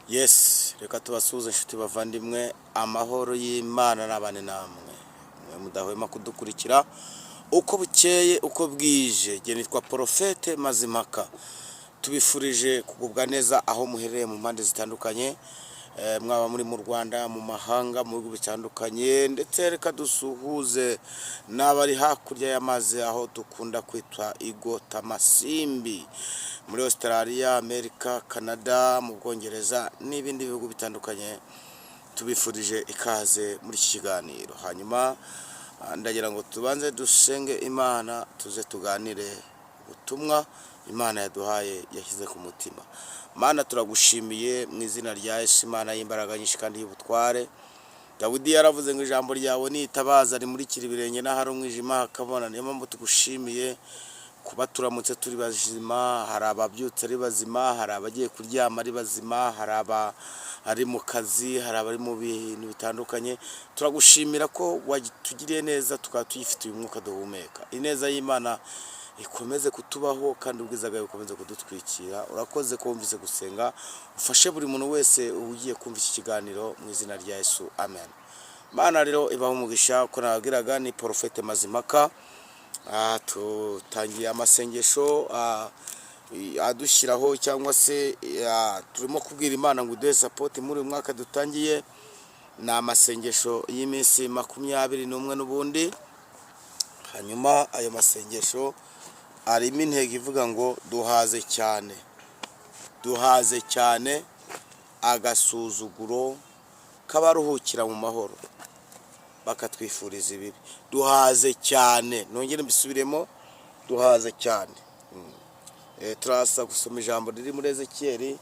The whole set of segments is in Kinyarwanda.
Yes, reka tubasuhuze inshuti bavandimwe, amahoro y'Imana n'abane namwe. Mwe mudahwema kudukurikira uko bukeye uko bwije. Jye nitwa Porofete Mazimpaka. Tubifurije kugubwa neza aho muherereye mu mpande zitandukanye, mwaba muri mu Rwanda, mu mahanga, mu bihugu bitandukanye, ndetse reka dusuhuze n'abari hakurya y'amazi aho dukunda kwitwa Igota Masimbi, muri Australia, Amerika, Canada, mu Bwongereza n'ibindi bihugu bitandukanye. Tubifurije ikaze muri iki kiganiro. Hanyuma ndagira ngo tubanze dusenge Imana, tuze tuganire ubutumwa Imana yaduhaye yashyize ku mutima. Mana, turagushimiye mu izina rya Yesu, Imana y'imbaraga nyinshi kandi y'ubutware. Dawidi yaravuze ngo ijambo ryawe ni itabaza rimurikira ibirenge n'ahari umwijima hakabona. Niyo mpamvu tugushimiye kuba turamutse turi bazima. Hari ababyutse ari bazima, hari abagiye kuryama ari bazima, hari ari mu kazi, hari abari mu bintu bitandukanye. Turagushimira ko watugiriye neza, tukaba tuyifitiye umwuka duhumeka. Ineza y'Imana ikomeze kutubaho kandi ubwiza bwawe bukomeze kudutwikira. Urakoze ko wumvise gusenga, ufashe buri muntu wese ugiye kumva iki kiganiro mu izina rya Yesu, amen. Mana rero ibaho umugisha, ko nababwiraga ni Porofete Mazimpaka. Tutangiye amasengesho adushyiraho cyangwa se turimo kubwira Imana ngo uduhe support muri uyu mwaka dutangiye. Ni amasengesho y'iminsi 21 n'ubundi. Hanyuma ayo masengesho arimo intego ivuga ngo duhaze cyane, duhaze cyane agasuzuguro k'abaruhukira mu mahoro bakatwifuriza ibibi. Duhaze cyane, nongere mbisubiremo, duhaze cyane. Turasa gusoma ijambo riri muri Ezekiyeli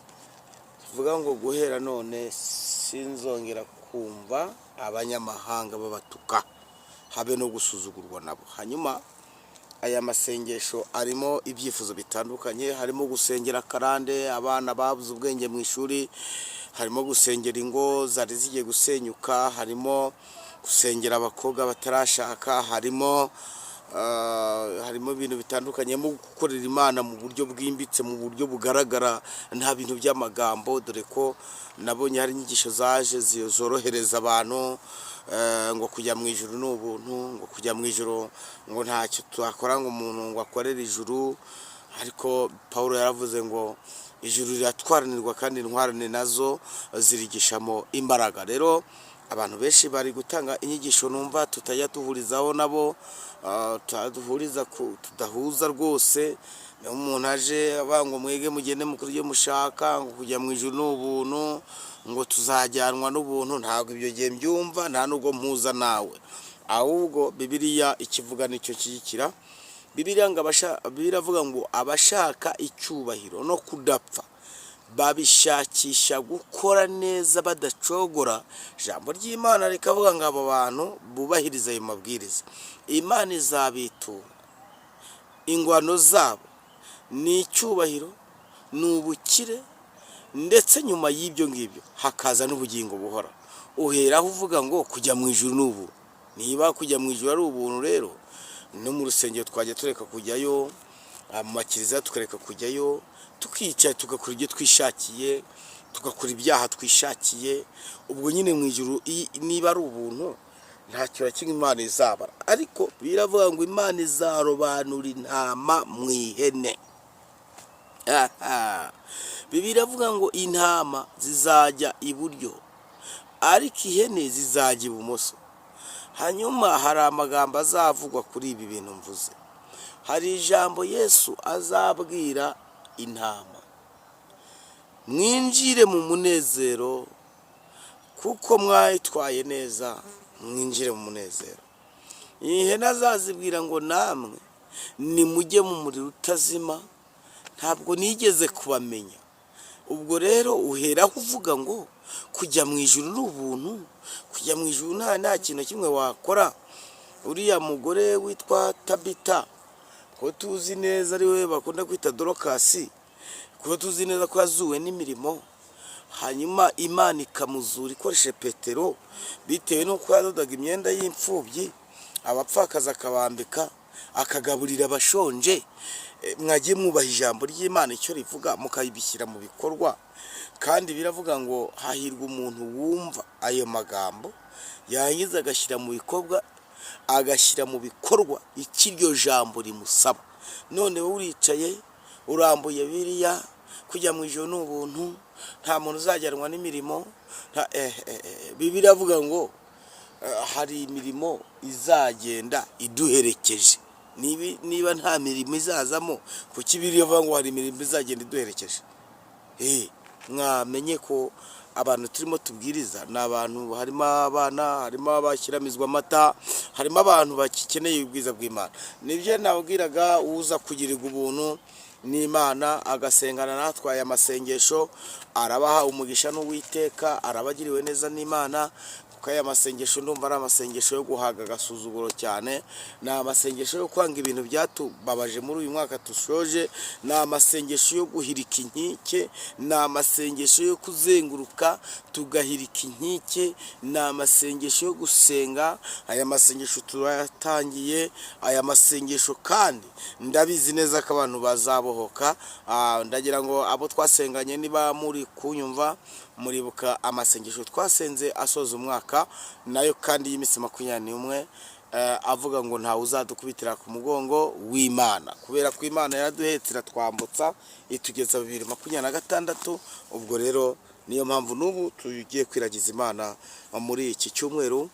tuvuga ngo guhera none sinzongera kumva abanyamahanga babatuka, habe no gusuzugurwa nabo. Hanyuma aya masengesho arimo ibyifuzo bitandukanye, harimo gusengera karande abana babuze ubwenge mu ishuri, harimo gusengera ingo zari zigiye gusenyuka, harimo gusengera abakobwa batarashaka, harimo ibintu bitandukanye, mu gukorera Imana mu buryo bwimbitse, mu buryo bugaragara, nta bintu by'amagambo. Dore ko nabonye hari inyigisho zaje zorohereza abantu, ngo kujya mu ijuru ni ubuntu, ngo kujya mu ijuru ngo ntacyo twakora ngo umuntu ngo akorere ijuru. Ariko Pawulo yaravuze ngo ijuru riratwaranirwa kandi intwarane nazo zirigishamo imbaraga. Rero abantu benshi bari gutanga inyigisho numva tutajya duhurizaho nabo, tudahuza rwose. Niyo umuntu aje avuga ngo mwege mugende mukuru ibyo mushaka, ngo kujya mu ijuru ni ubuntu, ngo tuzajyanwa n'ubuntu. Ntabwo ibyo gihe mbyumva, nta nubwo mpuza nawe. Ahubwo Bibiliya ikivuga nicyo kiyikira. Bibiliya avuga ngo abashaka icyubahiro no kudapfa babishakisha gukora neza badacogora. Ijambo ry'Imana rikavuga ngo abo bantu bubahiriza ayo mabwiriza, Imana izabitura. Ingwano zabo ni icyubahiro, ni ubukire, ndetse nyuma y'ibyo ngibyo hakaza n'ubugingo buhora. Uheraho uvuga ngo kujya mu ijuru ni ubu. Niba kujya mu ijuru ari ubuntu, rero no mu rusengero twajya tureka kujyayo, mu makiriza tukareka kujyayo, tukicara tugakora ibyo twishakiye, tugakora ibyaha twishakiye. Ubwo nyine mu ijuru niba ari ubuntu, ntacyo na kimwe Imana izabara. Ariko biravuga ngo Imana izarobanura intama mu ihene. Bibiliya iravuga ngo intama zizajya iburyo ariko ihene zizajya ibumoso. Hanyuma hari amagambo azavugwa kuri ibi bintu mvuze. Hari ijambo Yesu azabwira intama: mwinjire mu munezero kuko mwayitwaye neza, mwinjire mu munezero. Ihene azazibwira ngo namwe nimujye mu muriro utazima, ntabwo nigeze kubamenya. Ubwo rero uheraho uvuga ngo kujya mu ijuru ni ubuntu, kujya mu ijuru nta kintu kimwe wakora. Uriya mugore witwa Tabita, ko tuzi neza ari we bakunda kwita Dorokasi, ko tuzi neza ko yazuwe n'imirimo, hanyuma Imana ikamuzura ikoreshe Petero, bitewe n'uko yadodaga imyenda y'imfubyi, abapfakazi akabambika, akagaburira abashonje. mwagiye mwubaha ijambo ry'Imana icyo rivuga mukabishyira mu bikorwa, kandi biravuga ngo hahirwa umuntu wumva ayo magambo yarangiza agashyira mu bikorwa icyo iryo jambo rimusaba. None wowe uricaye urambuye Bibiliya, kujya mu ijuru ni ubuntu, nta muntu uzajyanwa n'imirimo. Bibiliya avuga ngo hari imirimo izagenda iduherekeje. Niba nta mirimo izazamo, kuki Bibiliya avuga ngo hari imirimo izagenda iduherekeje? Mwamenye ko abantu turimo tubwiriza ni abantu, harimo abana, harimo abashyiramizwa amata, harimo abantu bakikeneye ubwiza bw'Imana. Nibyo nabwiraga uza kugirirwa ubuntu n'Imana agasengana natwe aya masengesho, arabaha umugisha n'Uwiteka, arabagiriwe neza n'Imana, kuko aya masengesho ndumva ari amasengesho yo guhaga agasuzuguro cyane, ni amasengesho yo kwanga ibintu byatubabaje muri uyu mwaka dushoje, ni amasengesho yo guhirika inkike, ni amasengesho yo kuzenguruka tugahirika inkike, ni amasengesho yo gusenga. Aya masengesho turayatangiye, aya masengesho kandi ndabizi neza ko abantu bazabohoka. Ndagira ngo abo twasenganye niba muri kunyumva, muribuka amasengesho twasenze asoza umwaka, nayo kandi y'iminsi 21, avuga ngo ntawe uzadukubitira ku mugongo w'Imana, kubera ko Imana yaraduhetse iratwambutsa itugeza 2026. Ubwo rero niyo mpamvu n'ubu tugiye kwiragiza Imana muri iki cyumweru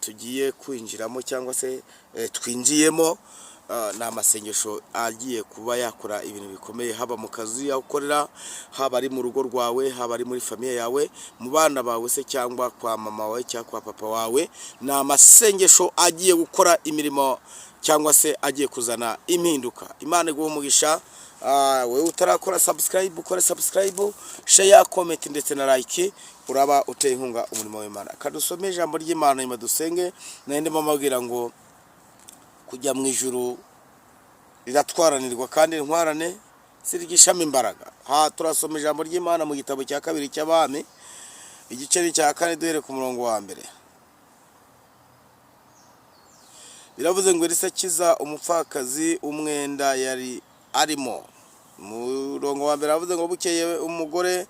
tugiye kwinjiramo, cyangwa se twinjiyemo. Ni amasengesho agiye kuba yakora ibintu bikomeye, haba mu kazi yawe ukorera, haba ari mu rugo rwawe, haba ari muri famiye yawe, mu bana bawe se, cyangwa kwa mama wawe cyangwa kwa papa wawe. Ni amasengesho agiye gukora imirimo, cyangwa se agiye kuzana impinduka. Imana iguhe umugisha. Wewe utarakora subscribe, ukore subscribe, share, comment ndetse na like, uraba uteye inkunga umurimo w'Imana. Kadusome ijambo ry'Imana nyuma dusenge. Nende mamabwira ngo kujya mu ijuru riratwaranirwa kandi intwarane zirigishamo imbaraga. Turasoma ijambo ry'Imana mu gitabo cya 2 cy'Abami, igice cya 4 duhere ku murongo wa 1. Biravuze ngo Elisa akiza umupfakazi umwenda yari arimo. Murongo wa 1 biravuze ngo bukeye umugore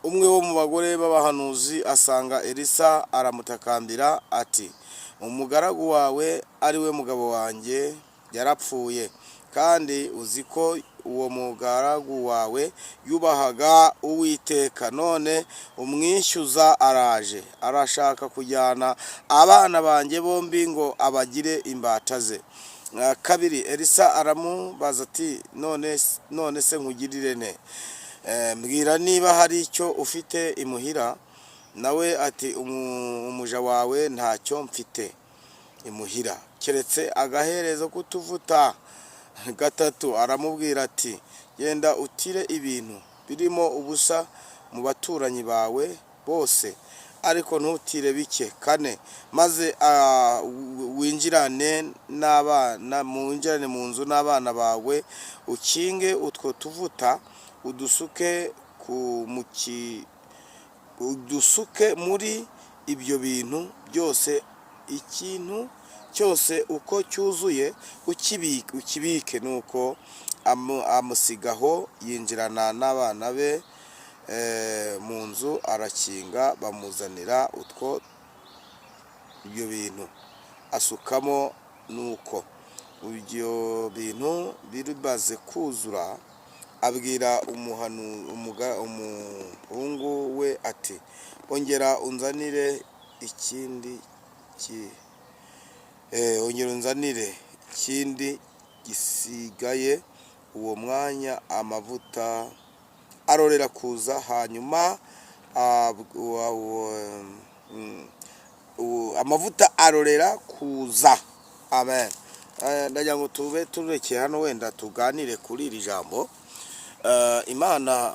umwe wo mu bagore b'abahanuzi asanga Elisa, aramutakambira ati, umugaragu wawe ari we mugabo wanjye yarapfuye, kandi uzi ko uwo mugaragu wawe yubahaga Uwiteka. None umwishyuza araje, arashaka kujyana abana banjye bombi ngo abagire imbata ze. 2. Elisa aramubaza ati, none se nkugirire ne? Mbwira niba hari icyo ufite imuhira. Nawe ati, umuja wawe ntacyo mfite imuhira keretse agaherezo kutuvuta. 3. Aramubwira ati, genda utire ibintu birimo ubusa mu baturanyi bawe bose, ariko ntutire bike. 4. Maze winjirane mu nzu n'abana bawe, ukinge utwo tuvuta, udusuke muri ibyo bintu byose, ikintu cyose uko cyuzuye ukibike. Nuko amusigaho, yinjirana n'abana be mu nzu, arakinga, bamuzanira ibyo bintu asukamo. Nuko ibyo bintu bimaze kuzura, abwira umuhungu we ati, ongera unzanire ikindi gisigaye. Uwo mwanya amavuta arorera kuza, hanyuma amavuta arorera kuza. Amen. Ndagira ngo tube turekeye hano, wenda tuganire kuri iri jambo. Imana